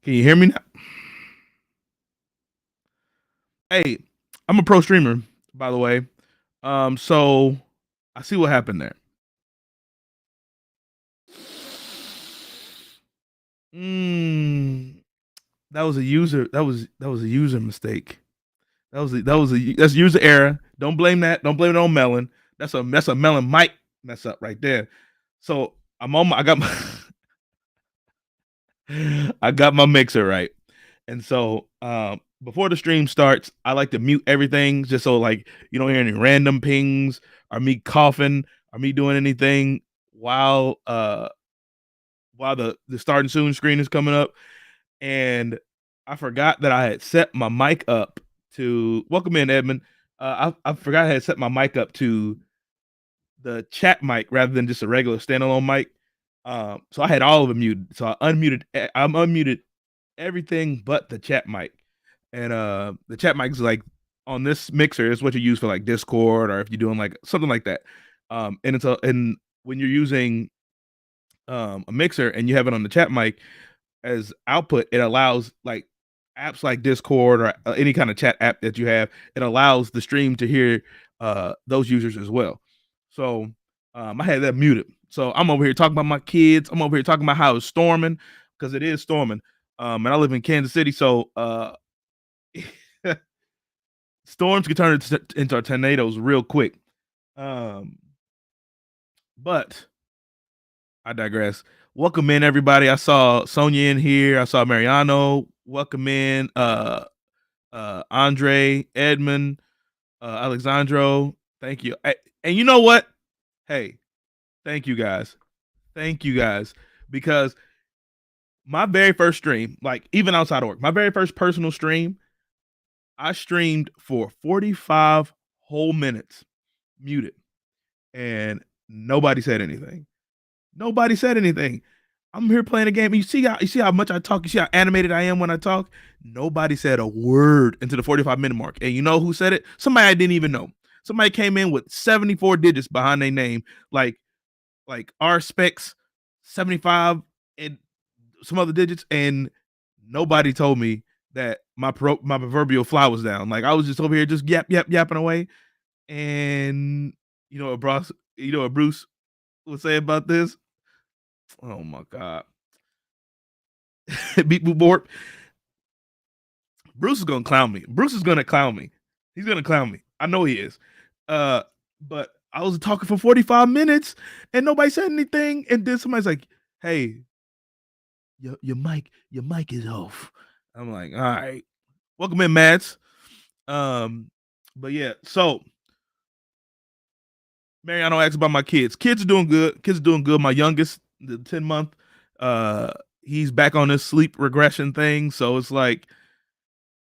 Can you hear me now? Hey, I'm a pro streamer, by the way. So I see what happened there. Mm, that was a user. That was a user mistake. That's user error. Don't blame that. Don't blame it on Melon. That's a Melon mic mess up right there. So I got my I got my mixer right. And so before the stream starts, I like to mute everything just so like you don't hear any random pings or me coughing or me doing anything while the starting soon screen is coming up. And I forgot that I had set my mic up to welcome in Edmund. I forgot I had set my mic up to the chat mic rather than just a regular standalone mic. So I had all of them muted. So I'm unmuted everything but the chat mic. And the chat mic is like on this mixer is what you use for like Discord or if you're doing like something like that. And when you're using a mixer and you have it on the chat mic as output, it allows like apps like Discord or any kind of chat app that you have, it allows the stream to hear those users as well. So I had that muted. So I'm over here talking about my kids. I'm over here talking about how it's storming because it is storming. And I live in Kansas City, so storms can turn into tornadoes real quick. Um, but I digress. Welcome in, everybody. I saw Sonia in here. I saw Mariano. Welcome in, Andre, Edmund, Alexandro. Thank you. And you know what? Hey, thank you guys. Thank you guys because my very first stream, like even outside of work, my very first personal stream, I streamed for 45 whole minutes, muted, and nobody said anything. Nobody said anything. I'm here playing a game. You see how much I talk. You see how animated I am when I talk. Nobody said a word into the 45-minute mark. And you know who said it? Somebody I didn't even know. Somebody came in with 74 digits behind their name, like R specs 75 and some other digits, and nobody told me that my proverbial fly was down. Like I was just over here just yapping away. And what Bruce would say about this? Oh my god. Beat boop board. Bruce is gonna clown me. Bruce is gonna clown me. He's gonna clown me. I know he is. But I was talking for 45 minutes and nobody said anything. And then somebody's like, hey, your mic is off. I'm like, all right. Welcome in, Mads. But yeah, so Mariano asked about my kids. Kids are doing good. Kids are doing good. My youngest, the 10-month, he's back on this sleep regression thing. So it's like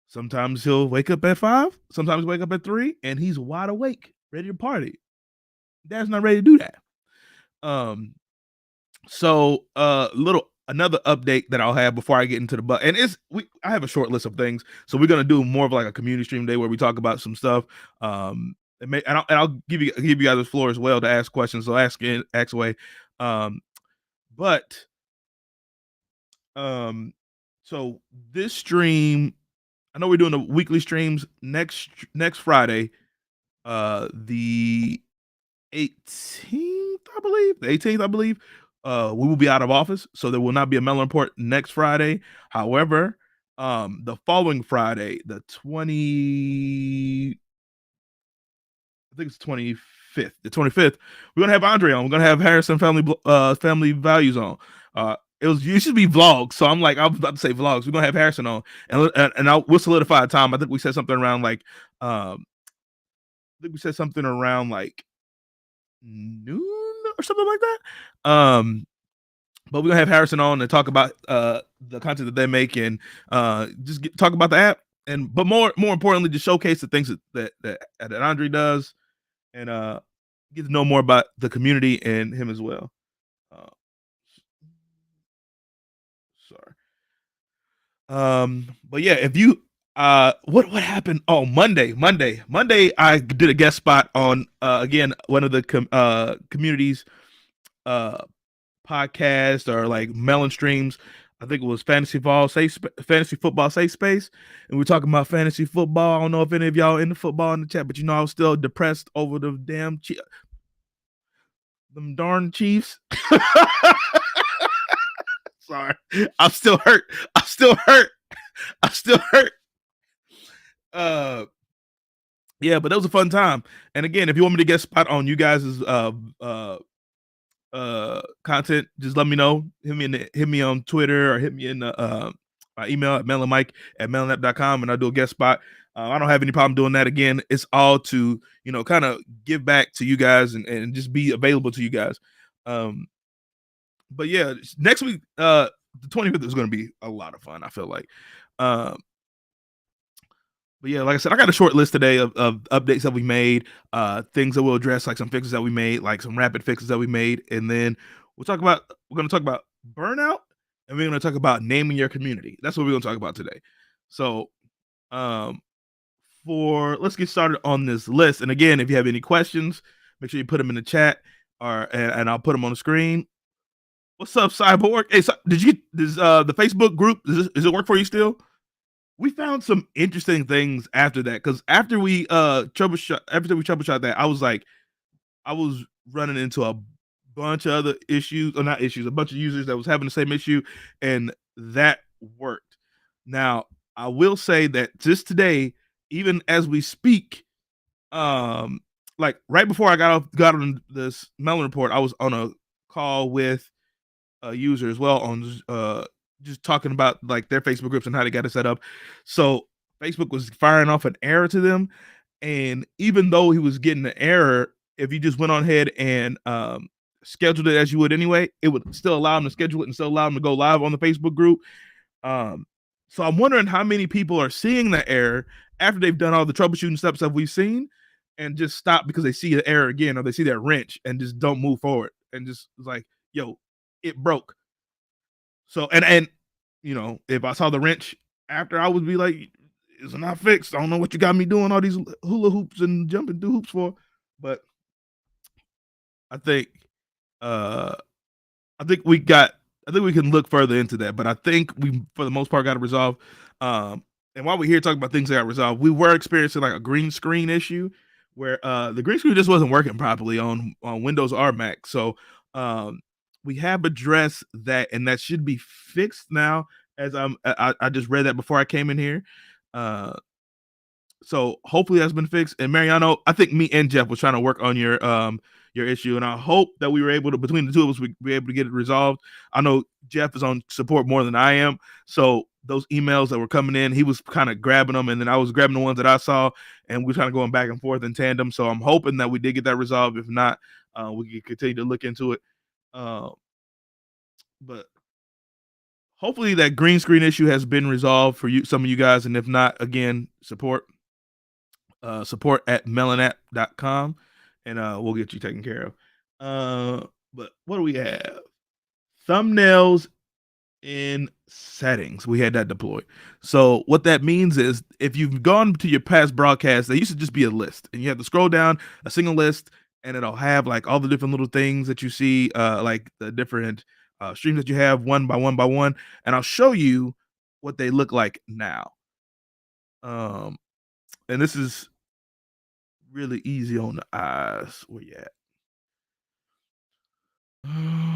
sometimes he'll wake up at 5, sometimes wake up at 3, and he's wide awake, ready to party. Dad's not ready to do that. So little another update that I'll have before I get into the and I have a short list of things. So we're gonna do more of like a community stream day where we talk about some stuff. And I'll give you guys the floor as well to ask questions. So ask away. But so this stream, I know we're doing the weekly streams next Friday, the 18th, I believe. The 18th, I believe. We will be out of office, so there will not be a Melon Report next Friday. However, the following Friday, the 20, I think it's 25th. The 25th, we're gonna have Andre on. We're gonna have Harrison Family Values on. It used to be vlogs, so I'm like, I was about to say vlogs. We're gonna have Harrison on, and we'll solidify a time. I think we said something around like, noon or something like that. But we're gonna have Harrison on and talk about the content that they make and just talk about the app, but more importantly, just showcase the things that Andre does and get to know more about the community and him as well. Sorry. But yeah, if you what happened? Oh, Monday, I did a guest spot on again one of the communities podcast or like Melon streams. I think it was fantasy football safe space, and we're talking about fantasy football. I don't know if any of y'all into football in the chat, but you know I was still depressed over the damn them darn Chiefs. Sorry, I'm still hurt. I'm still hurt. I'm still hurt. Uh, yeah, but that was a fun time. And again, if you want me to get spot on you guys' content, just let me know. Hit me on Twitter or hit me in the my email at melonmike@melonapp.com and I'll do a guest spot. I don't have any problem doing that. Again, it's all to kind of give back to you guys and just be available to you guys. Um, but yeah, next week, the 25th is going to be a lot of fun. I feel like. Um, but yeah, like I said, I got a short list today of updates that we made, things that we'll address, like some fixes that we made, like some rapid fixes that we made, and then we're gonna talk about burnout, and we're gonna talk about naming your community. That's what we're gonna talk about today. So, um, for let's get started on this list. And again, if you have any questions, make sure you put them in the chat, and I'll put them on the screen. What's up, Cyborg? Hey, did you get this the Facebook group? Does it work for you still? We found some interesting things after that because after we troubleshot that, I was running into a bunch of other issues, or not issues, a bunch of users that was having the same issue, and that worked. Now, I will say that just today, even as we speak, like right before I got on this Melon Report, I was on a call with a user as well on just talking about like their Facebook groups and how they got it set up. So Facebook was firing off an error to them, and even though he was getting the error, if you just went on ahead and scheduled it as you would anyway, it would still allow him to schedule it and still allow him to go live on the Facebook group. Um, so I'm wondering how many people are seeing that error after they've done all the troubleshooting steps that we've seen, and just stop because they see the error again or they see that wrench and just don't move forward and just like, yo, it broke. So and if I saw the wrench after, I would be like, "It's not fixed. I don't know what you got me doing all these hula hoops and jumping through hoops for." But I think, uh, I think we got. I think we can look further into that. But I think we, for the most part, got it resolved. And while we're here talking about things that got resolved, we were experiencing like a green screen issue where the green screen just wasn't working properly on Windows or Mac. So um, we have addressed that, and that should be fixed now. As I just read that before I came in here. Uh, so hopefully that's been fixed. And Mariano, I think me and Jeff was trying to work on your issue, and I hope that we were able to, between the two of us, we were able to get it resolved. I know Jeff is on support more than I am, so those emails that were coming in, he was kind of grabbing them, and then I was grabbing the ones that I saw, and we're kind of going back and forth in tandem. So I'm hoping that we did get that resolved. If not, we can continue to look into it. But hopefully that green screen issue has been resolved for you, some of you guys, and if not, again, support at melonapp.com, and we'll get you taken care of. But what do we have? Thumbnails in settings. We had that deployed. So what that means is if you've gone to your past broadcasts, they used to just be a list, and you have to scroll down a single list, and it'll have like all the different little things that you see, like the different streams that you have one by one by one, and I'll show you what they look like now. Um, and this is really easy on the eyes. Where you at?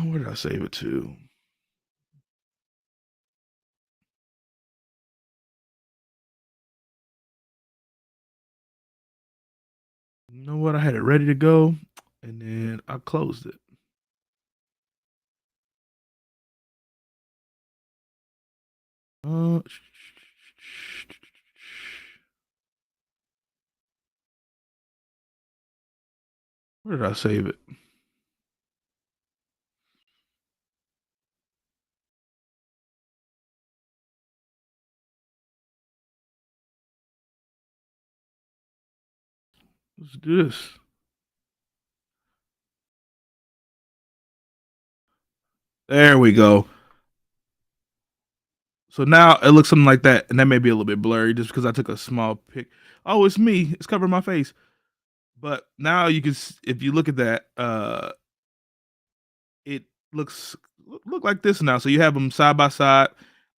Where did I save it to? You know what? I had it ready to go, and then I closed it. Uh, where did I save it? Let's do this. There we go. So now it looks something like that, and that may be a little bit blurry just because I took a small pic. Oh, it's me. It's covering my face. But now you can, if you look at that, it looks look like this now. So you have them side by side.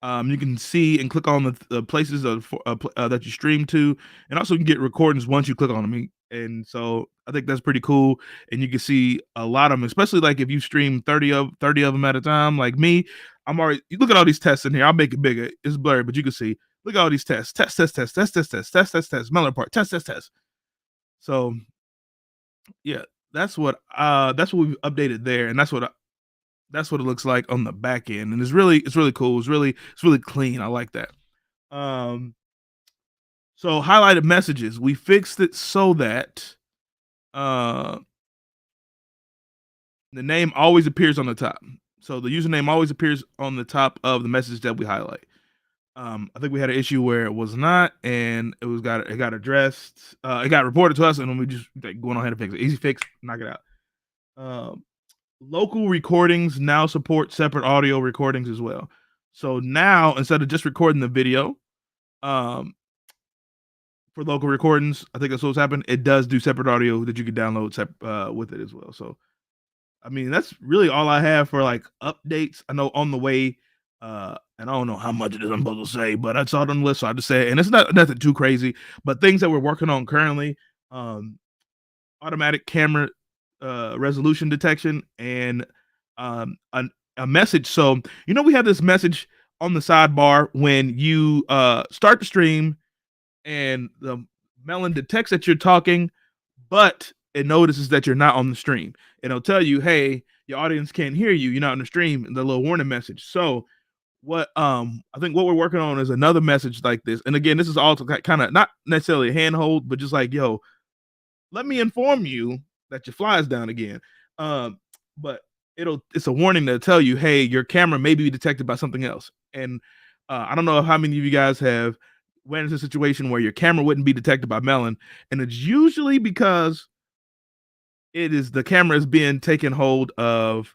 You can see and click on the places that you stream to, and also you can get recordings once you click on them. And so I think that's pretty cool. And you can see a lot of them, especially like if you stream 30 of them at a time. Like me, I'm already. You look at all these tests in here. I'll make it bigger. It's blurry, but you can see. Look at all these tests. Test. Melon Report. Test. So yeah, that's what we've updated there, and that's what it looks like on the back end, and it's really cool. It's really clean. I like that. Um, so highlighted messages, we fixed it so that uh the name always appears on the top. So the username always appears on the top of the message that we highlight. I think we had an issue where it was not, and it got addressed. It got reported to us, and then we just like, going ahead and fix it. Easy fix, knock it out. Um, Local recordings now support separate audio recordings as well. So now instead of just recording the video, um, for local recordings, I think that's what's happened. It does do separate audio that you can download with it as well. So I mean, that's really all I have for like updates. I know on the way, and I don't know how much it is I'm supposed to say, but I saw it on the list, so I just say, and it's not nothing too crazy, but things that we're working on currently. Um, Automatic camera resolution detection and a message. So we have this message on the sidebar when you start the stream and the Melon detects that you're talking, but it notices that you're not on the stream. It'll tell you, hey, your audience can't hear you. You're not on the stream. The little warning message. So what I think what we're working on is another message like this. And again, this is also kind of not necessarily a handhold, but just like, yo, let me inform you that your fly is down again. Um, but it's a warning to tell you, hey, your camera may be detected by something else. And I don't know how many of you guys have went into a situation where your camera wouldn't be detected by Melon, and it's usually because the camera is being taken hold of.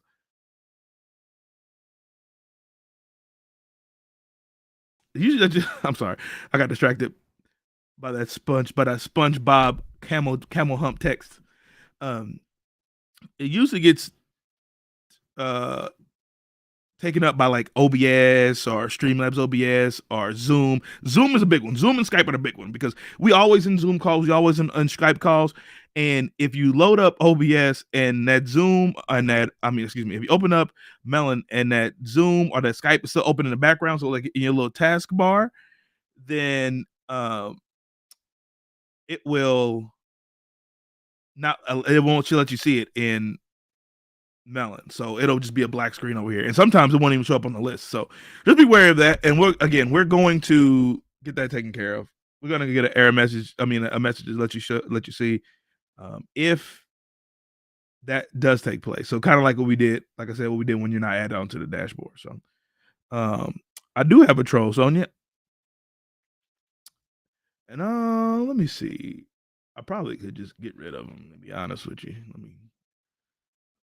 Usually, I'm sorry, I got distracted by that SpongeBob camel hump text. Um, it usually gets uh taken up by like OBS or Streamlabs OBS or Zoom. Zoom is a big one. Zoom and Skype are the big one because we always in Zoom calls, we always in Skype calls. And if you load up OBS and that Zoom and excuse me, if you open up Melon and that Zoom or that Skype is still open in the background, so like in your little taskbar, then it will not, it won't let you see it in Melon. So it'll just be a black screen over here. And sometimes it won't even show up on the list. So just be wary of that. And we're going to get that taken care of. We're gonna get an error message. I mean a message to let you see if that does take place. So kind of like what we did, like I said, what we did when you're not added onto the dashboard. So I do have a troll, Sonia. And let me see. I probably could just get rid of them, to be honest with you. Let me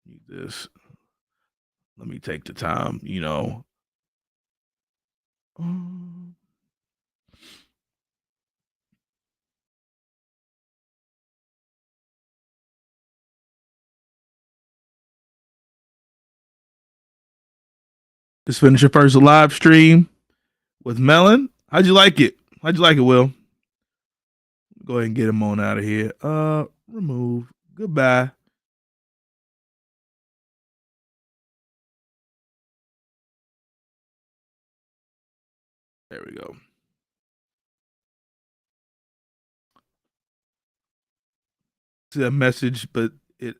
mute this. Let me take the time. Um, Just finish your first live stream with Melon. How'd you like it? How'd you like it, Will? Go ahead and get him on out of here. Remove. Goodbye. There we go. See that message, but it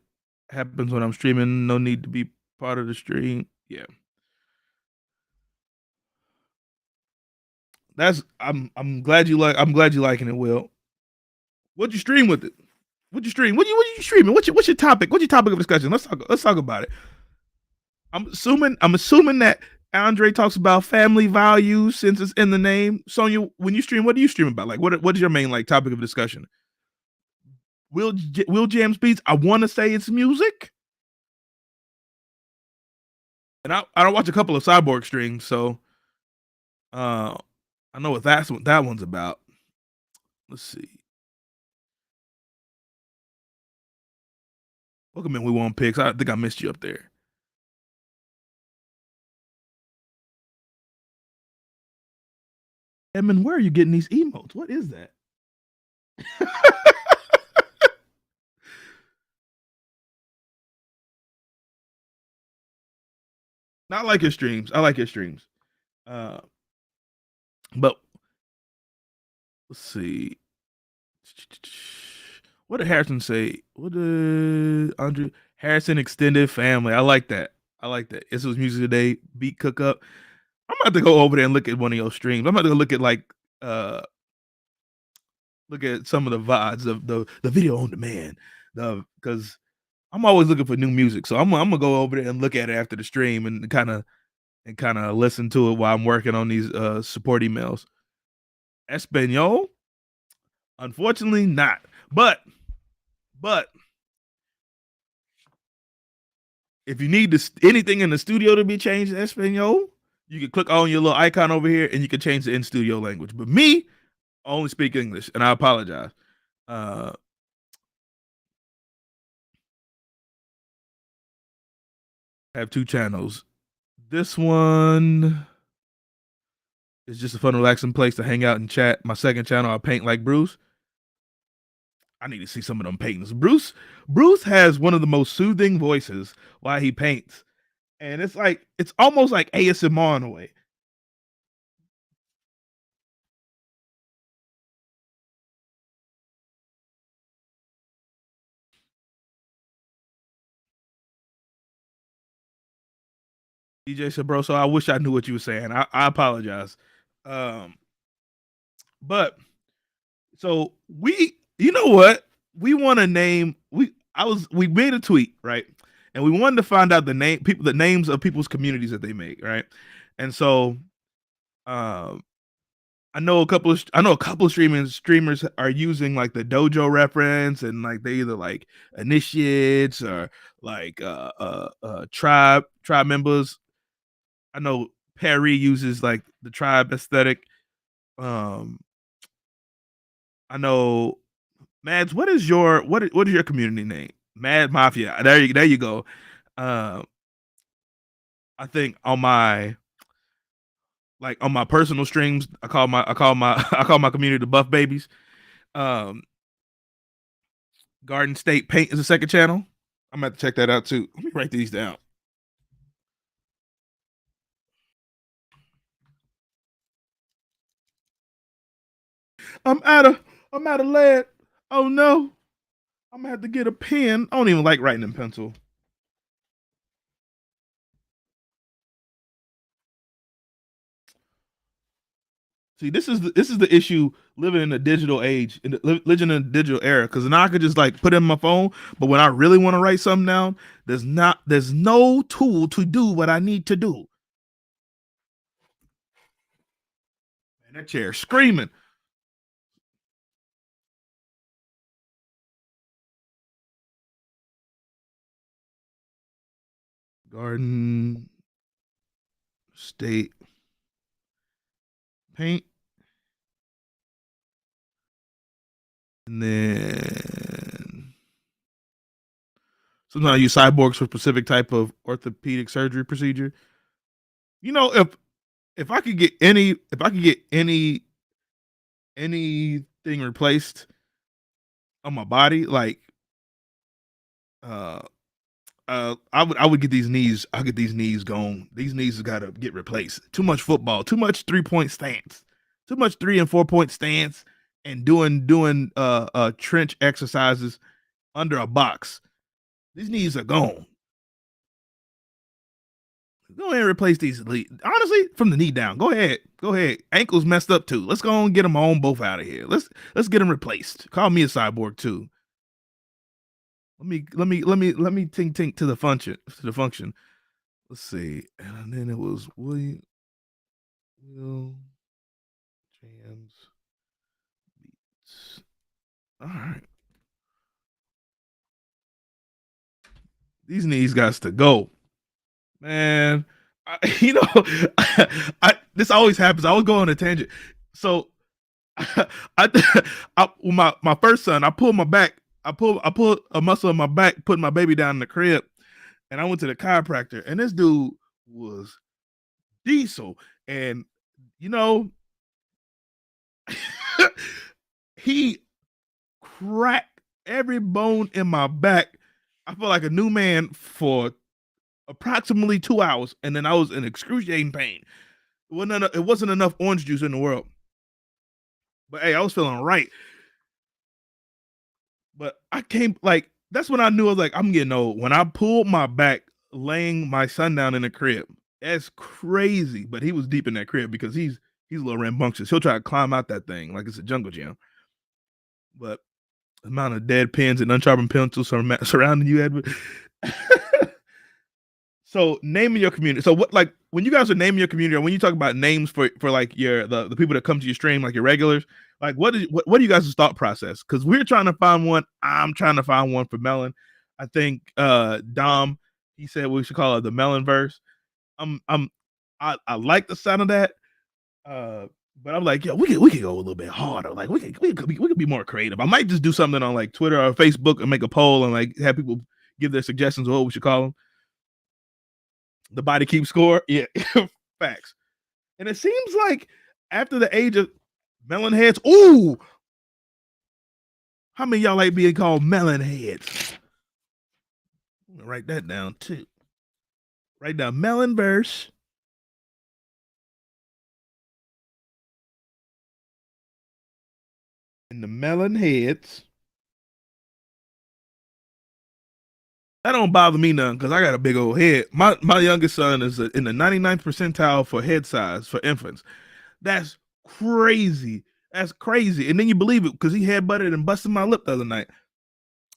happens when I'm streaming. No need to be part of the stream. Yeah. I'm glad you liking it, Will. What'd you stream with it? What'd you stream? What you streaming? What's your topic? What's your topic of discussion? Let's talk about it. I'm assuming that Andre talks about family values since it's in the name. Sonia, when you stream, what do you stream about? Like what is your main like topic of discussion? Will Jams Beats? I want to say it's music. And I don't watch a couple of Cyborg streams, so I know what that one's about. Let's see. Welcome in, We Want Picks. I think I missed you up there. Edmund, where are you getting these emotes? What is that? I like his streams. I like his streams. Uh, but let's see. What did Harrison say? What did Andre Harrison extended family? I like that. I like that. This was music today. Beat cook up. I'm about to go over there and look at one of your streams. I'm about to go look at uh look at some of the VODs of the video on demand. Because I'm always looking for new music. So I'm gonna go over there and look at it after the stream and kind of listen to it while I'm working on these support emails. Espanol? Unfortunately not. But if you need anything in the studio to be changed to Espanol, you can click on your little icon over here and you can change the in studio language. But me, I only speak English, and I apologize. Uh, I have two channels. This one is just a fun, relaxing place to hang out and chat. My second channel, I paint like Bruce. I need to see some of them paintings. Bruce has one of the most soothing voices while he paints, and it's almost like ASMR in a way. DJ said, bro, so I wish I knew what you were saying. I apologize. Um, but so you know what? We want to name, we made a tweet, right? And we wanted to find out the names of people's communities that they make, right? And so, um, I know a couple of streamers are using like the dojo reference and like they either like initiates or like tribe members. I know Perry uses like the tribe aesthetic. Um, I know Mads. What is your community name? Mad Mafia. There you go. Uh, I think on my personal streams, I call my community the Buff Babies. Um, Garden State Paint is a second channel. I'm gonna have to check that out too. Let me write these down. I'm out of I'm out of lead. Oh no. I'm gonna have to get a pen. I don't even like writing in pencil. See, this is the issue living in a digital age, living in a digital era. Because now I could just like put it in my phone, but when I really want to write something down, there's no tool to do what I need to do. Man, that chair screaming. Garden State Paint, and then sometimes I use cyborgs for specific type of orthopedic surgery procedure. You know, if I could get anything replaced on my body, like uh I would get these knees. I'll get these knees gone. These knees have got to get replaced. Too much football. Too much 3-point stance. Too much 3 and 4 point stance, and doing trench exercises under a box. These knees are gone. Go ahead and replace these. Honestly, from the knee down. Go ahead. Go ahead. Ankles messed up too. Let's go and get them on both out of here. Let's get them replaced. Call me a cyborg too. Let me tink to the function. Let's see. And then it was Will Jams Beats. All right. These knees got to go. Man, you know, this always happens. I always go on a tangent. So my first son, I pulled my back. I pulled a muscle in my back, putting my baby down in the crib, and I went to the chiropractor, and this dude was diesel. And you know, He cracked every bone in my back. I felt like a new man for approximately 2 hours, and then I was in excruciating pain. It wasn't enough orange juice in the world. But hey, I was feeling right. But I came like that's when I knew I was like, I'm getting old. When I pulled my back, laying my son down in the crib. That's crazy. But he was deep in that crib because he's a little rambunctious. He'll try to climb out that thing like it's a jungle gym. But the amount of dead pins and unsharpened pencils surrounding you, Edward. So naming your community. So what like when you guys are naming your community, or when you talk about names for like the people that come to your stream, like your regulars, like what do you guys' thought process? Because we're trying to find one. I'm trying to find one for Melon. I think Dom, he said we should call it the Melon verse. I'm I like the sound of that. Uh but I'm like, yeah, we could go a little bit harder. Like we could be more creative. I might just do something on like Twitter or Facebook and make a poll and like have people give their suggestions of what we should call them. The body keeps score. Yeah, facts. And it seems like after the age of melon heads, ooh, how many of y'all like being called melon heads? I'm gonna write that down too. Write down melon verse and the melon heads. That don't bother me none because I got a big old head. My youngest son is in the 99th percentile for head size for infants. That's crazy. That's crazy. And then you believe it because he headbutted and busted my lip the other night.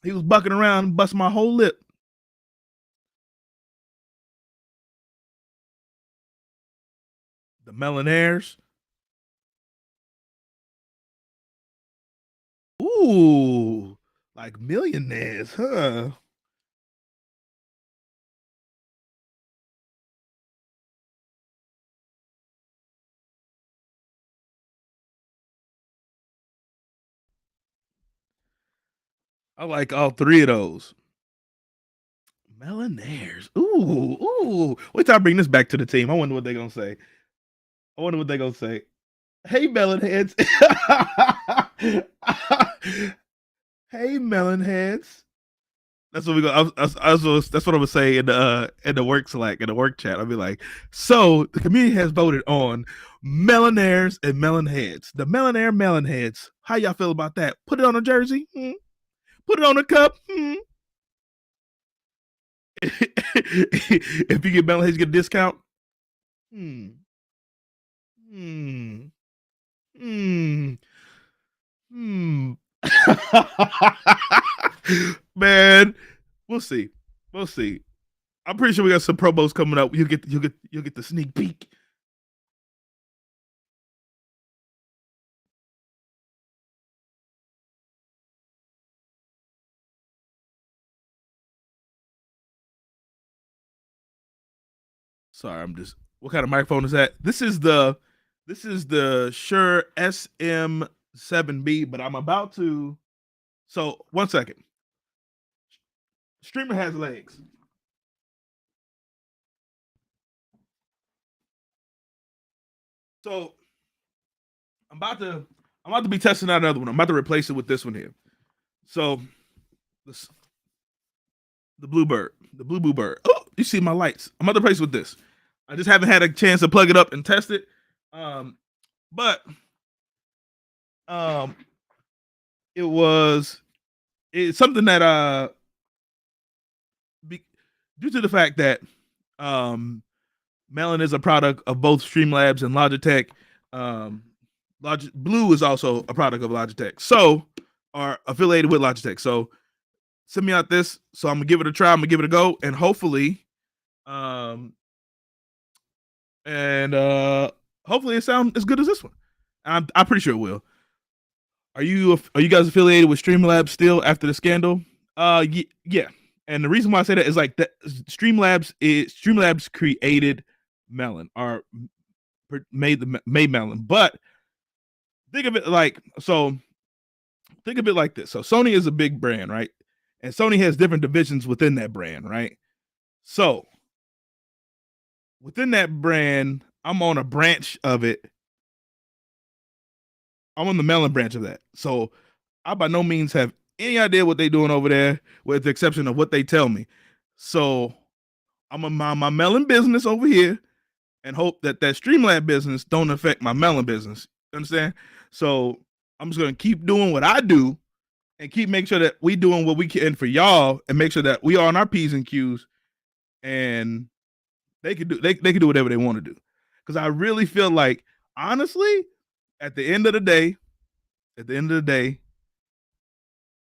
He was bucking around and busting my whole lip. The Melonaires. Ooh, like millionaires, huh? I like all three of those. Melonaires. Ooh, ooh. Wait till I bring this back to the team. I wonder what they're gonna say. I wonder what they're gonna say. Hey, melonheads. Hey, melonheads. That's what we go. That's what I would say in the work Slack in the work chat. I'll be like, so the community has voted on melonaires and melonheads. The melonaire melonheads. How y'all feel about that? Put it on a jersey. Put it on a cup. If you get melonheads, you get a discount. Hmm. Hmm. Hmm. Hmm. Man, we'll see. We'll see. I'm pretty sure we got some promos coming up. You'll get the sneak peek. Sorry, I'm just. What kind of microphone is that? This is the Shure SM7B, but I'm about to. So 1 second. Streamer has legs. So I'm about to. I'm about to be testing out another one. I'm about to replace it with this one here. So this, the Bluebird, the Blue Bird. Oh, you see my lights. I'm about to replace it with this. I just haven't had a chance to plug it up and test it. But um, it was it's something that be, due to the fact that um, Melon is a product of both Streamlabs and Logitech. Um, Blue is also a product of Logitech, so are affiliated with Logitech. So send me out this. So I'm gonna give it a try. I'm gonna give it a go, and hopefully, um, and hopefully it sounds as good as this one. I'm pretty sure it will. Are you guys affiliated with Streamlabs still after the scandal? Yeah. And the reason why I say that is like that Streamlabs created Melon or made Melon, but think of it like so. Think of it like this. So Sony is a big brand, right? And Sony has different divisions within that brand, right? So within that brand, I'm on a branch of it. I'm on the Melon branch of that. So I by no means have any idea what they're doing over there, with the exception of what they tell me. So I'm gonna mind my Melon business over here and hope that that Streamlab business don't affect my Melon business. You understand? So I'm just gonna keep doing what I do and keep making sure that we doing what we can for y'all, and make sure that we are on our P's and Q's, and they can do they can do whatever they want to do. Because I really feel like, honestly, at the end of the day, at the end of the day,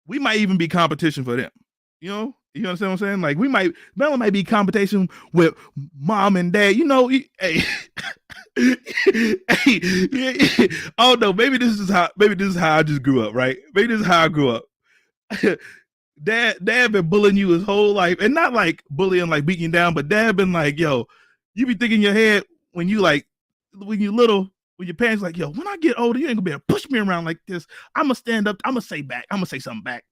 we might even be competition for them. You understand what I'm saying? Like, Melon might be competition with mom and dad. Hey, hey, oh no, maybe this is how I just grew up, right? Maybe this is how I grew up. Dad been bullying you his whole life, and not like bullying, like beating you down, but dad been like, yo, you be thinking in your head when you little, when your parents like, yo, when I get older, you ain't gonna be able to push me around like this. I'm gonna stand up, I'm gonna say back, I'm gonna say something back.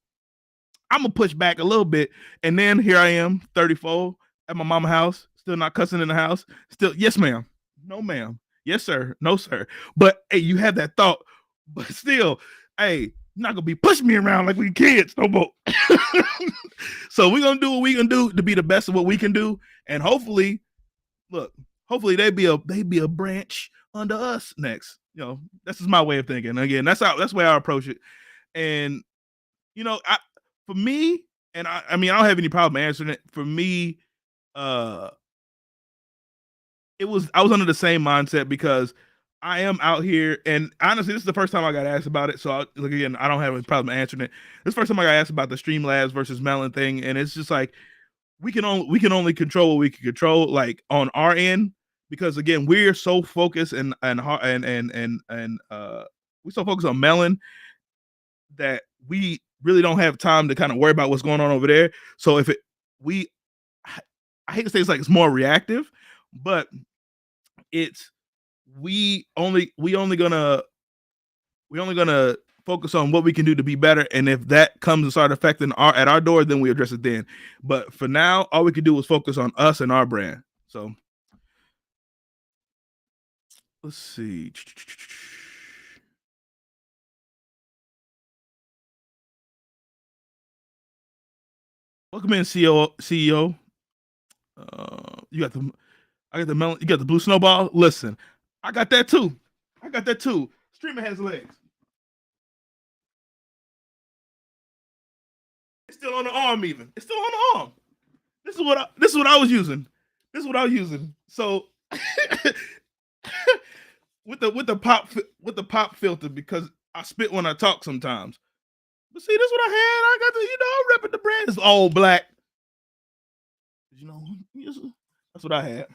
I'm gonna push back a little bit, and then here I am, 34, at my mama's house, still not cussing in the house, still, yes ma'am, no ma'am, yes sir, no sir. But hey, you have that thought, but still, hey, you're not gonna be pushing me around like we kids no more. So we're gonna do what we can do to be the best of what we can do, and hopefully, hopefully they be a branch under us next. This is my way of thinking. Again, that's the way I approach it. And for me, and I mean, I don't have any problem answering it. For me, I was under the same mindset, because I am out here, and honestly, this is the first time I got asked about it. So again, I don't have a problem answering it. This is the first time I got asked about the Streamlabs versus Melon thing, and it's just like, we can only control what we can control, like on our end, because again, we're so focused and we so focused on Melon that we really don't have time to kind of worry about what's going on over there. So we, I hate to say it's more reactive, but it's we only gonna focus on what we can do to be better, and if that comes and start affecting at our door, then we address it then. But for now, all we can do is focus on us and our brand. So let's see. Welcome in, CEO. You got I got the melon. You got the blue snowball. Listen, I got that too. Streamer has legs. It's still on the arm. Even it's still on the arm. This is what I was using. So with the pop filter, because I spit when I talk sometimes. But see, this is what I had. I got I'm repping the brand. It's all black. That's what I had.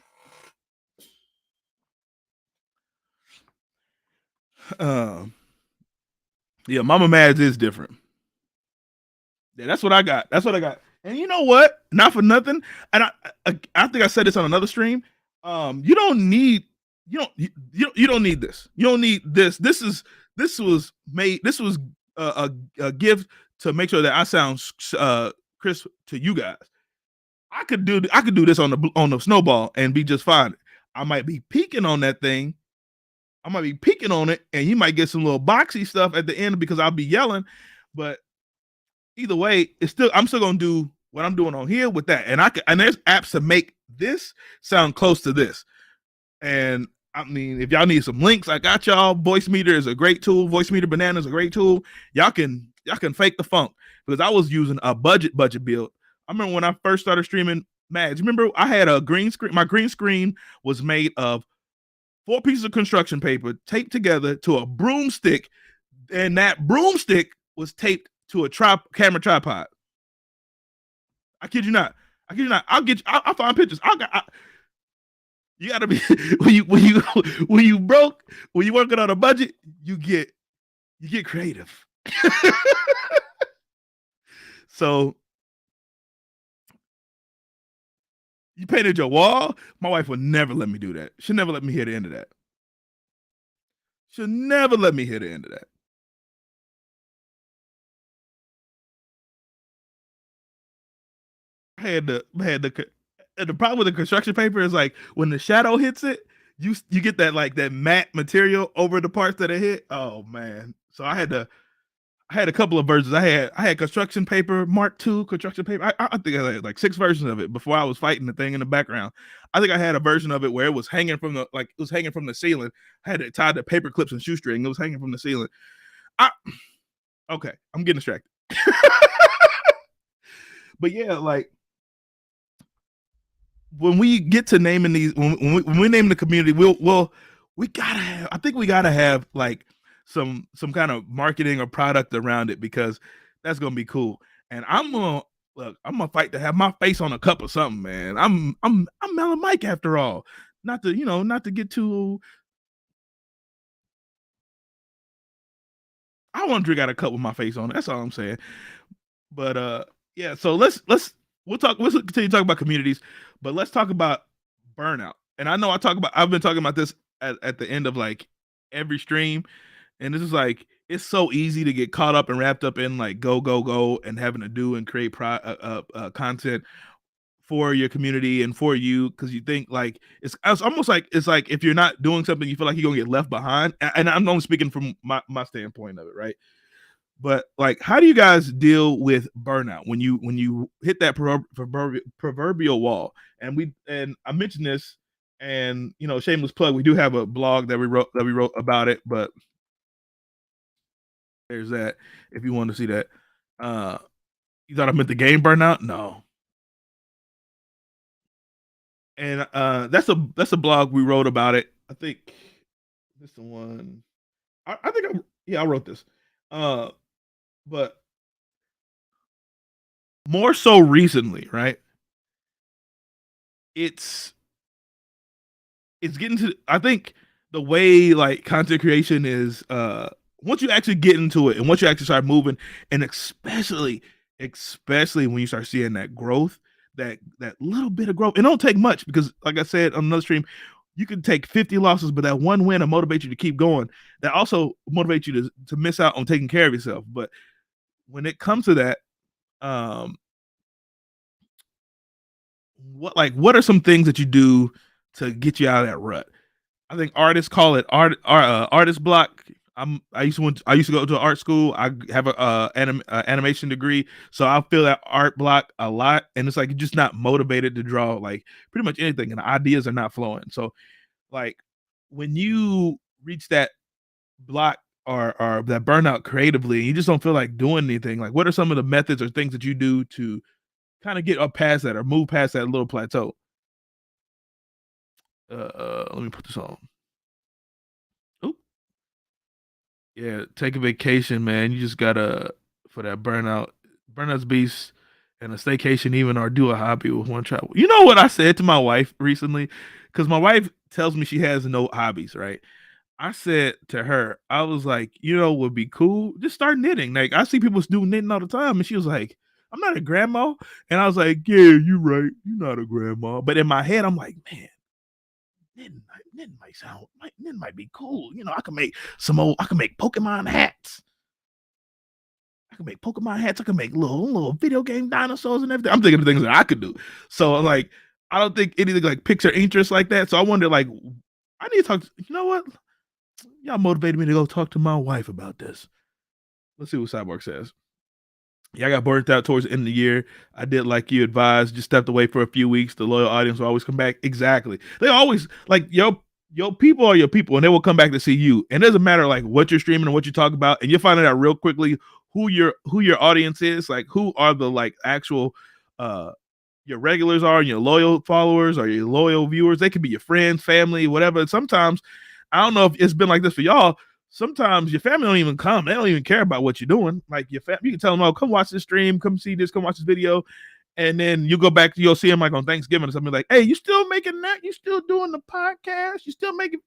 Yeah, Mama Mads is different. Yeah, that's what I got. And you know what? Not for nothing. And I think I said this on another stream. You don't need this. You don't need this. This was a gift to make sure that I sound crisp to you guys. I could do this on the snowball and be just fine. I might be peeking on that thing. I might be peeking on it, and you might get some little boxy stuff at the end because I'll be yelling. But either way, I'm still gonna do what I'm doing on here with that. And there's apps to make this sound close to this. And I mean, if y'all need some links, I got y'all. Voice Meter is a great tool. Voice Meter Banana is a great tool. Y'all can fake the funk, because I was using a budget build. I remember when I first started streaming Mads. Remember, I had a green screen. My green screen was made of 4 pieces of construction paper taped together to a broomstick, and that broomstick was taped to a camera tripod. I kid you not. I'll find pictures. You gotta be when you broke, when you working on a budget, you get creative. So you painted your wall. My wife would never let me do that. She'll never let me hear the end of that. I had the problem with the construction paper is, like, when the shadow hits it, you get that, like, that matte material over the parts that it hit. Oh man, So I had a couple of versions. I had construction paper Mark II construction paper. I think I had like 6 versions of it before I was fighting the thing in the background. I think I had a version of it where it was hanging from the like it was hanging from the ceiling. I had it tied to paper clips and shoestring. It was hanging from the ceiling. I okay, I'm getting distracted. But yeah, like when we get to naming these, when we name the community, we gotta have. I think we gotta have like some kind of marketing or product around it because that's gonna be cool. And I'm gonna look. I'm gonna fight to have my face on a cup of something, man. I'm Melon Mike after all. Not to not to get too. I want to drink out of a cup with my face on it. That's all I'm saying. But yeah. So we'll continue to talk about communities, but let's talk about burnout. And I know I've been talking about this at the end of like every stream, and this is like it's so easy to get caught up and wrapped up in like go go go and having to do and create content for your community and for you because you think like it's almost like it's like if you're not doing something you feel like you're gonna get left behind. And I'm only speaking from my standpoint of it, right? But like, how do you guys deal with burnout when you hit that proverbial wall? And I mentioned this, and shameless plug, we do have a blog that we wrote about it. But there's that if you want to see that. Uh, you thought I meant the game burnout? No. And that's a blog we wrote about it. I think this is the one. I think I wrote this. Uh, but more so recently, right? It's it's getting to I think the way like content creation is once you actually get into it and once you actually start moving and especially when you start seeing that growth, that little bit of growth. It don't take much because like I said on another stream, you can take 50 losses, but that one win will motivate you to keep going. That also motivates you to miss out on taking care of yourself. But when it comes to that, um, what are some things that you do to get you out of that rut? I think artists call it artist block. I used to go to art school. I have a animation degree, so I feel that art block a lot, and it's like you're just not motivated to draw like pretty much anything, and the ideas are not flowing. So like when you reach that block or that burnout creatively, you just don't feel like doing anything. Like what are some of the methods or things that you do to kind of get up past that or move past that little plateau? Let me put this on. Oop. Yeah, take a vacation, man. You just gotta for that burnout, burnout's beast, and a staycation even or do a hobby with one travel. You know what I said to my wife recently? Because my wife tells me she has no hobbies, right? I said to her, I was like, would be cool. Just start knitting. Like I see people do knitting all the time, and she was like, "I'm not a grandma," and I was like, "Yeah, you're right. You're not a grandma." But in my head, I'm like, "Man, knitting might be cool. I can make Pokemon hats. I can make Pokemon hats. I can make little video game dinosaurs and everything. I'm thinking of things that I could do. So I'm like, I don't think anything like picture interest like that. So I wonder, like, I need to talk. You know what? Y'all motivated me to go talk to my wife about this. Let's see what Cyborg says. Yeah, I got burnt out towards the end of the year. I did like you advised, just stepped away for a few weeks. The loyal audience will always come back. Exactly. They always like your people are your people, and they will come back to see you. And it doesn't matter like what you're streaming and what you talk about, and you'll find out real quickly who your audience is, like who are the like actual your regulars are, and your loyal followers or your loyal viewers. They could be your friends, family, whatever. And sometimes I don't know if it's been like this for y'all. Sometimes your family don't even come. They don't even care about what you're doing. Like you can tell them, "Oh, come watch this stream, come see this, come watch this video," and then you go back to you'll see them like on Thanksgiving or something like, "Hey, you still making that? You still doing the podcast? You still making?"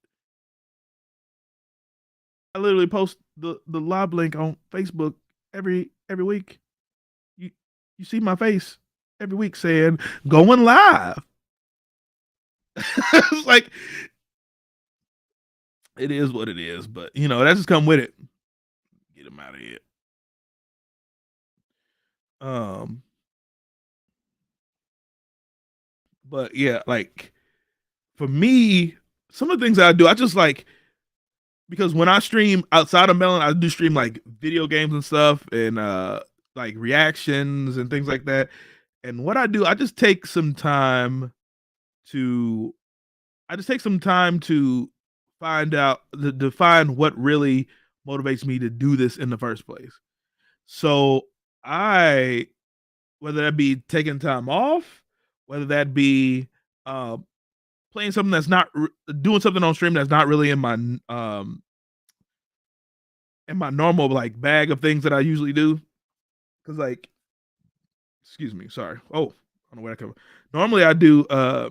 I literally post the live link on Facebook every week. You you see my face every week saying going live. It's like it is what it is, but that just come with it. Get them out of here. Um, but yeah, like for me, some of the things I do, I just like because when I stream outside of Melon, I do stream like video games and stuff and like reactions and things like that. And what I do, to I just take some time to find out to define what really motivates me to do this in the first place. So I whether that be taking time off, whether that be uh, playing something that's not doing something on stream that's not really in my normal like bag of things that I usually do. Because like, excuse me, sorry. Oh, I don't know where I come. Normally I do. I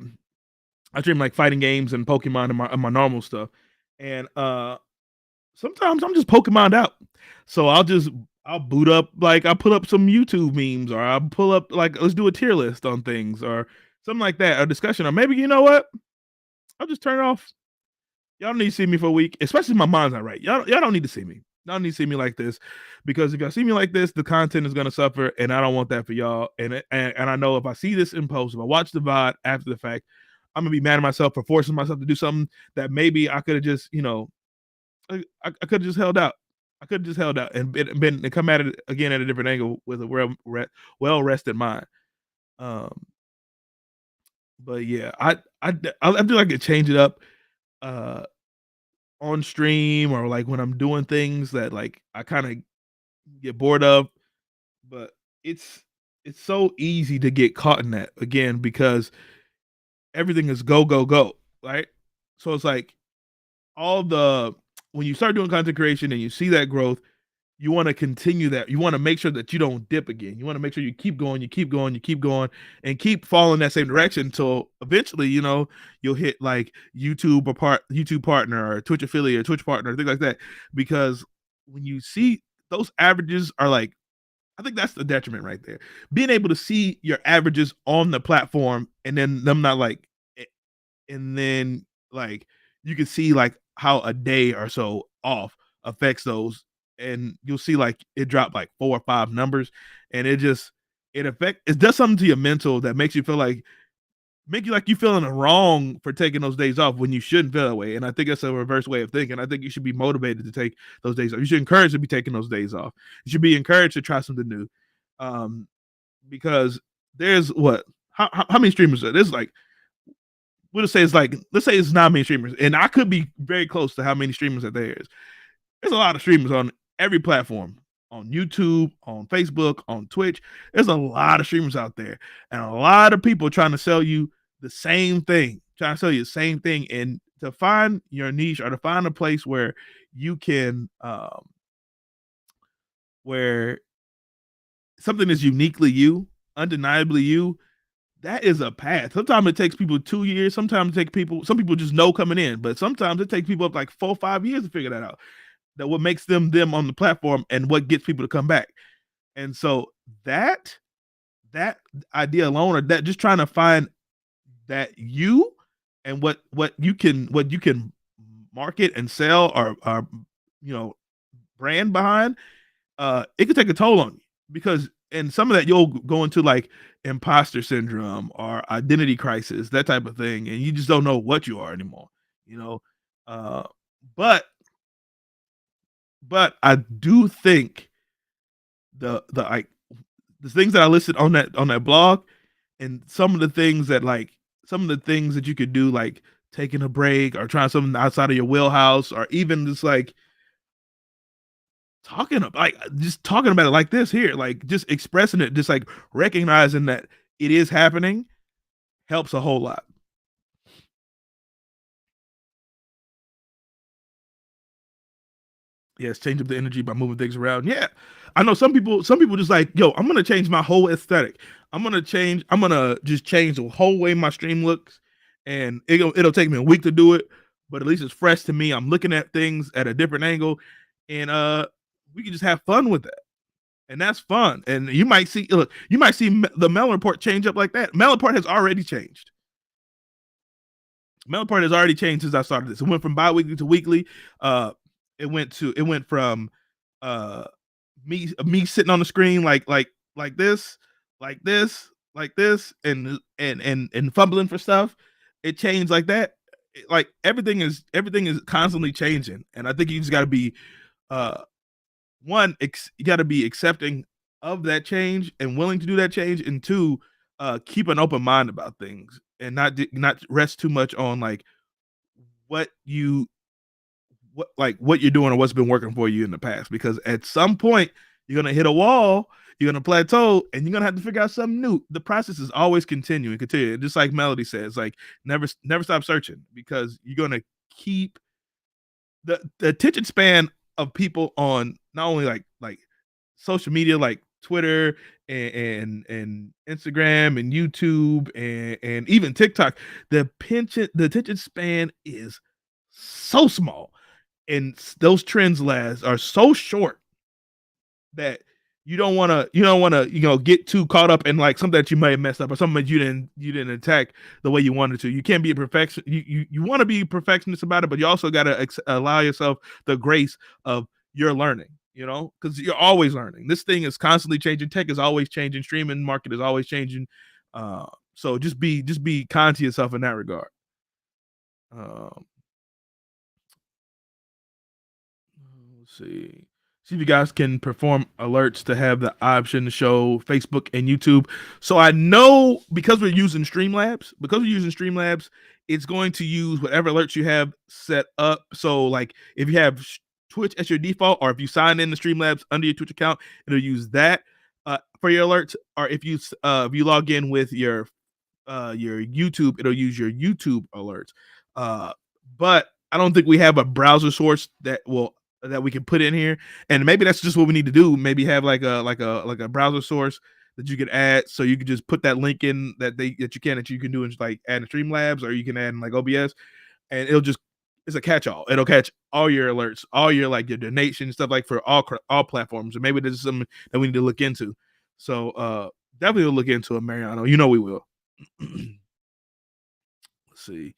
stream like fighting games and Pokemon and my normal stuff, and sometimes I'm just Pokemon out. So I'll boot up like I'll put up some YouTube memes or I'll pull up like let's do a tier list on things or something like that, a discussion, or maybe you know what? I'll just turn it off. Y'all don't need to see me for a week, especially if my mind's not right. Y'all don't need to see me. Y'all don't need to see me like this because if y'all see me like this, the content is gonna suffer, and I don't want that for y'all. And I know if I see this in post, if I watch the VOD after the fact, I'm gonna be mad at myself for forcing myself to do something that maybe I could have just, I could have just held out. I could have just held out and been and come at it again at a different angle with a well rested mind. Um, but yeah, I feel like to change it up. Uh, on stream or like when I'm doing things that like I kind of get bored of, but it's it's so easy to get caught in that again because everything is go go go, right? So it's like all the when you start doing content creation and you see that growth, you want to continue that. You want to make sure that you don't dip again. You want to make sure you keep going, you keep going, you keep going, and keep following that same direction until eventually, you'll hit like YouTube partner or Twitch affiliate, or Twitch partner, things like that. Because when you see those averages are like, I think that's the detriment right there. Being able to see your averages on the platform and then them not like and then like you can see like how a day or so off affects those and you'll see like it dropped like 4 or 5 numbers and it does something to your mental that makes you feel like make you like you feeling wrong for taking those days off when you shouldn't feel that way. And I think that's a reverse way of thinking. I think you should be motivated to take those days off. You should encourage to be taking those days off. You should be encouraged to try something new. Um, because there's how many streamers are there's like we'll say it's like let's say it's not many streamers, and I could be very close to how many streamers that there is. There's a lot of streamers on every platform, on YouTube, on Facebook, on Twitch. There's a lot of streamers out there, and a lot of people trying to sell you the same thing, and to find your niche or to find a place where you can, where something is uniquely you, undeniably you, that is a path. Sometimes it takes people 2 years. Sometimes it takes people. Some people just know coming in, but sometimes it takes people up like 4 or 5 years to figure that out. That what makes them on the platform and what gets people to come back. And so that idea alone, or that just trying to find that you and what you can market and sell or brand behind, it could take a toll on you because and some of that you'll go into like imposter syndrome or identity crisis, that type of thing, and you just don't know what you are anymore. You know, uh, but I do think the like the things that I listed on that blog and some of the things that you could do like taking a break or trying something outside of your wheelhouse or even just like just talking about it like this here, like just expressing it, just like recognizing that it is happening helps a whole lot. Yes, change up the energy by moving things around. Yeah. I know some people just like, yo, I'm gonna change my whole aesthetic. I'm gonna just change the whole way my stream looks. And it'll take me a week to do it, but at least it's fresh to me. I'm looking at things at a different angle. And we can just have fun with that. And that's fun. And you might see the Melon Report change up like that. Melon Report has already changed. Melon Report has already changed since I started this. It went from bi-weekly to weekly. It went from uh me sitting on the screen like this, like this, like this, and fumbling for stuff. It changed like that. like everything is constantly changing, and I think you just got to be uh one, you got to be accepting of that change and willing to do that change, and two, keep an open mind about things and not rest too much on like what you what you're doing or what's been working for you in the past, because at some point you're gonna hit a wall, you're gonna plateau, and you're gonna have to figure out something new. The process is always continuing, continue. Just like Melody says, like never stop searching, because you're gonna keep the attention span of people on not only like social media like Twitter and Instagram and YouTube and even TikTok. The attention span is so small, and those trends last are so short that you don't want to get too caught up in like something that you may have messed up or something that you didn't attack the way you wanted to. You can't be a perfection. You want to be perfectionist about it, but you also got to allow yourself the grace of your learning. Because you're always learning. This thing is constantly changing. Tech is always changing. Streaming market is always changing. So just be kind to yourself in that regard. Um, let's see. See if you guys can perform alerts to have the option to show Facebook and YouTube. So I know because we're using Streamlabs, it's going to use whatever alerts you have set up. So like if you have Twitch as your default, or if you sign in to Streamlabs under your Twitch account, it'll use that for your alerts. Or if you log in with your YouTube, it'll use your YouTube alerts. Uh, but I don't think we have a browser source that we can put in here, and maybe that's just what we need to do. Maybe have like a browser source that you can add, so you can just put that link in that you can do in like add in Streamlabs, or you can add in like OBS, and it's a catch-all. It'll catch all your alerts, all your like your donations, stuff like for all platforms. And maybe this is something that we need to look into. So definitely we'll look into it, Mariano. We will. Let's see.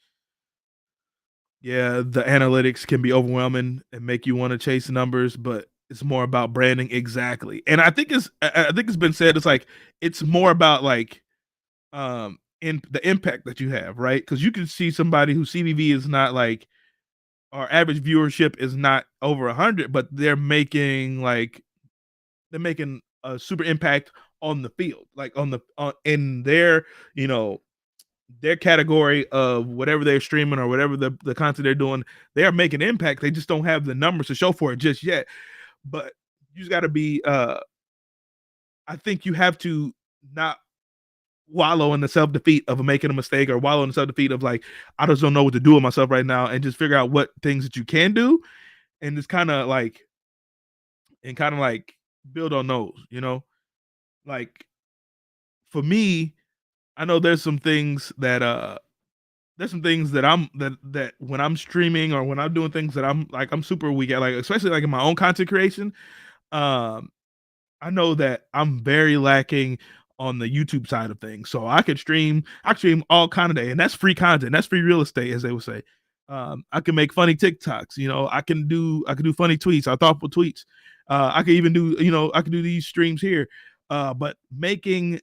Yeah, the analytics can be overwhelming and make you want to chase numbers, but it's more about branding. Exactly. And I think it's been said, it's like it's more about like in the impact that you have, right? Because you can see somebody whose CVV is not like our average viewership is not over 100, but they're making a super impact on the field, like in their you know their category of whatever they're streaming or whatever the content they're doing. They are making impact. They just don't have the numbers to show for it just yet. But you just got to be. I think you have to not wallow in the self defeat of making a mistake, or wallow in the self defeat of like I just don't know what to do with myself right now, and just figure out what things that you can do, and just kind of like build on those. Like for me, I know there's some things that when I'm streaming or when I'm doing things that I'm super weak at, like especially like in my own content creation. Um, I know that I'm very lacking on the YouTube side of things. So I stream all kind of day, and that's free content. That's free real estate, as they would say. I can make funny TikToks. I can do funny tweets, or thoughtful tweets. I can even I can do these streams here. But making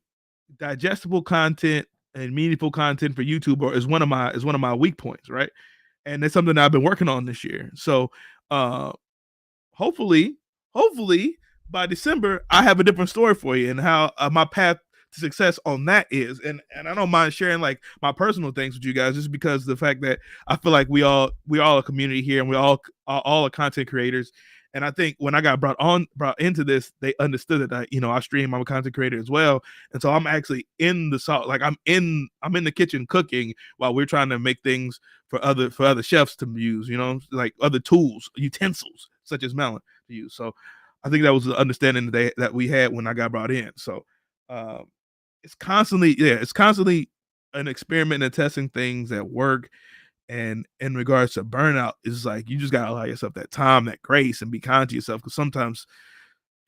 digestible content and meaningful content for YouTube is one of my weak points, right? And it's something that I've been working on this year. So uh hopefully, hopefully by December I have a different story for you, and how my path to success on that is. And I don't mind sharing like my personal things with you guys, just because the fact that I feel like we all a community here, and we all are content creators. And I think when I got brought into this, they understood that I stream, I'm a content creator as well. And so I'm actually in the salt, like I'm in the kitchen cooking while we're trying to make things for other chefs to use, like other tools, utensils such as Melon to use. So I think that was the understanding that we had when I got brought in. So um, it's constantly an experiment and testing things that work. And in regards to burnout, it's like you just gotta allow yourself that time, that grace, and be kind to yourself, because sometimes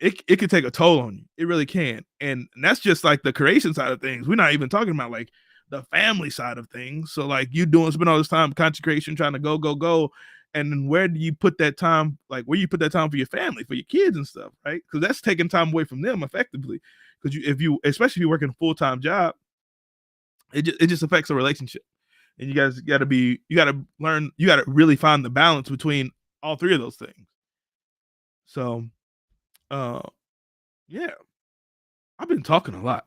it can take a toll on you. It really can. And that's just like the creation side of things. We're not even talking about like the family side of things. So like you spend all this time content creation, trying to go, and then where do you put that time? Like where you put that time for your family, for your kids and stuff, right? Because that's taking time away from them effectively. Because especially if you're working a full-time job, it just affects the relationship. and you gotta learn, you gotta really find the balance between all three of those things. So, uh, yeah, I've been talking a lot,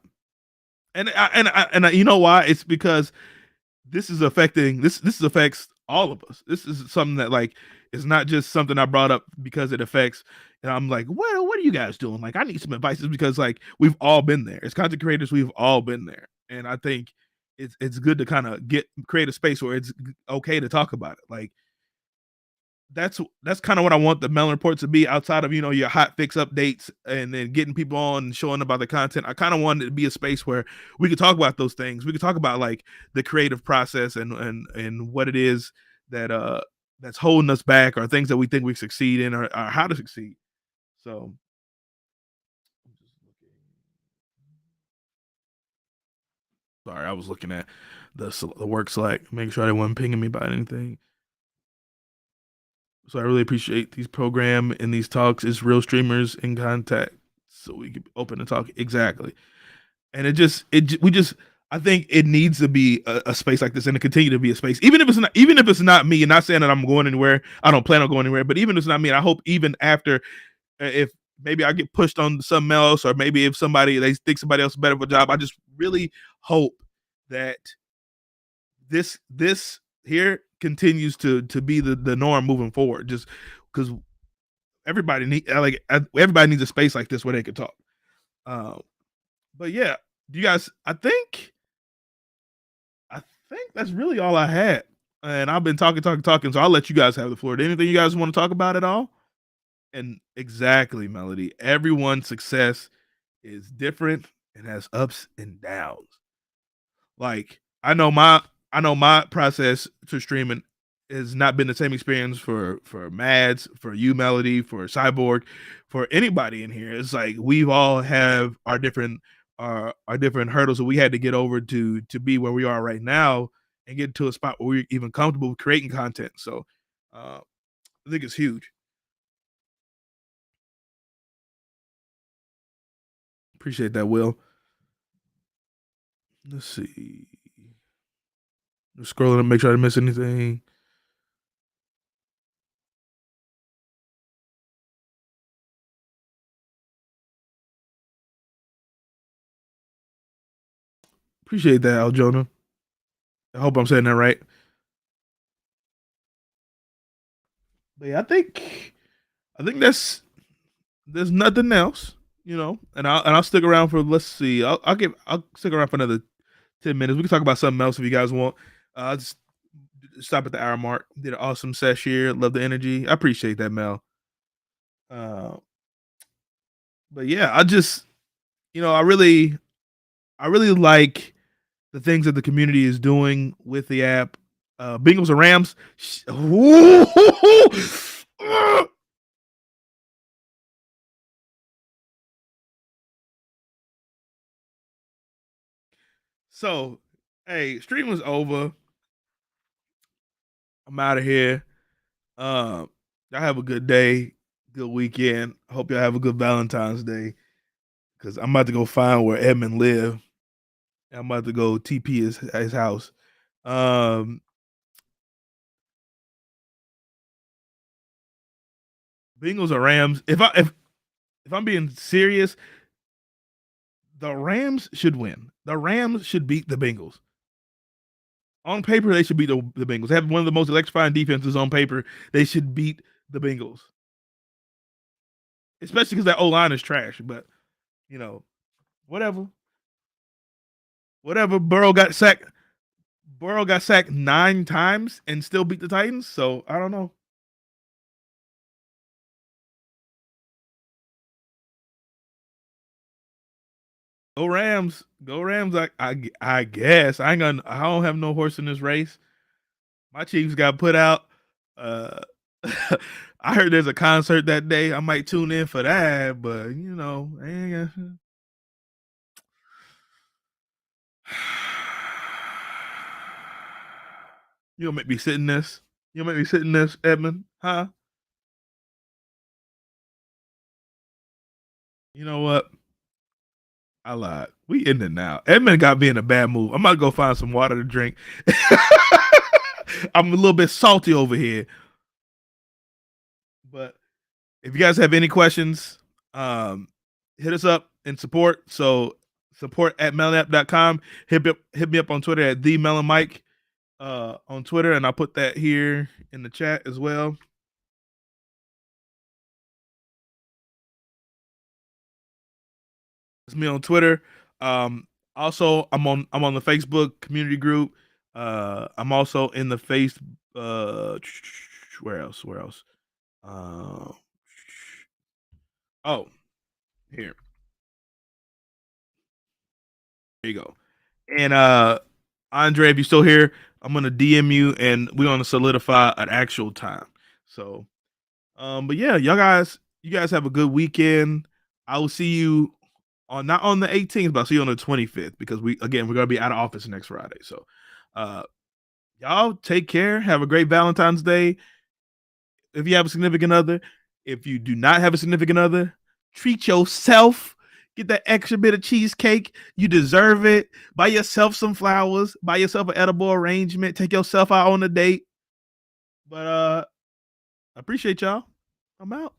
you know why? It's because this affects all of us. This is something that like is not just something I brought up because it affects. And I'm like, what are you guys doing? Like, I need some advice because like we've all been there. As content creators, we've all been there, and I think it's good to kind of create a space where it's okay to talk about it. Like that's kind of what I want the Melon Report to be outside of your hot fix updates and then getting people on and showing about the content. I kind of wanted it to be a space where we could talk about those things. We could talk about like the creative process and what it is that that's holding us back or things that we think we succeed in or how to succeed. So sorry, I was looking at the work Slack, making sure they wasn't pinging me about anything. So I really appreciate these program and these talks. It's real streamers in contact, so we can open and talk exactly. And we just I think it needs to be a space like this and to continue to be a space, even if it's not me. And not saying that I'm going anywhere. I don't plan on going anywhere, but even if it's not me, and I hope even after, if maybe I get pushed on something else, or maybe if they think somebody else is better for a job, I just really hope that this here continues to be the norm moving forward. Just because everybody needs a space like this where they could talk. Um, but yeah, do you guys? I think that's really all I had. And I've been talking, talking, talking. So I'll let you guys have the floor. Anything you guys want to talk about at all? And exactly, Melody. Everyone's success is different and has ups and downs. Like I know my process to streaming has not been the same experience for Mads, for you, Melody, for Cyborg, for anybody in here. It's like we've all have our different hurdles that we had to get over to be where we are right now and get to a spot where we're even comfortable with creating content. So I think it's huge. Appreciate that, Will. Let's see. Just scrolling to make sure I didn't miss anything. Appreciate that, Aljona. I hope I'm saying that right. But yeah, I think there's nothing else, and I'll stick around for let's see. I'll stick around for another 10 minutes. We can talk about something else if you guys want. Just stop at the hour mark. Did an awesome sesh here. Love the energy. I appreciate that, Mel. Uh, but yeah, I really like the things that the community is doing with the app. Bengals and Rams. So, hey, stream was over. I'm out of here. Y'all have a good day, good weekend. I hope y'all have a good Valentine's Day because I'm about to go find where Edmund live. I'm about to go TP his house. Um, Bengals or Rams? If I'm being serious, the Rams should win. The Rams should beat the Bengals. On paper, they should beat the Bengals. They have one of the most electrifying defenses on paper. They should beat the Bengals, especially because that O line is trash. But you know, whatever, whatever. Burrow got sacked 9 times and still beat the Titans. So I don't know. Go Rams. Go Rams. I guess I don't have no horse in this race. My Chiefs got put out. Uh I heard there's a concert that day. I might tune in for that, but you gonna make me sit in this. You gonna make me sit in this, Edmund? Huh? You know what? I lied. We in it now. Edmund got me in a bad mood. I'm about to go find some water to drink. I'm a little bit salty over here. But if you guys have any questions, hit us up and support. So support at melonapp.com. Hit me up on Twitter at the Melon Mike on Twitter, and I'll put that here in the chat as well. It's me on Twitter. Also, I'm on the Facebook community group. I'm also in the face. Where else? Where else? Oh, here. There you go. And Andre, if you're still here, I'm gonna DM you, and we're gonna solidify an actual time. So, but yeah, you guys have a good weekend. I will see you on not on the 18th, but I'll see you on the 25th because we're gonna be out of office next Friday. So, uh, y'all take care. Have a great Valentine's Day. If you have a significant other, if you do not have a significant other, treat yourself. Get that extra bit of cheesecake. You deserve it. Buy yourself some flowers. Buy yourself an edible arrangement. Take yourself out on a date. But I appreciate y'all. I'm out.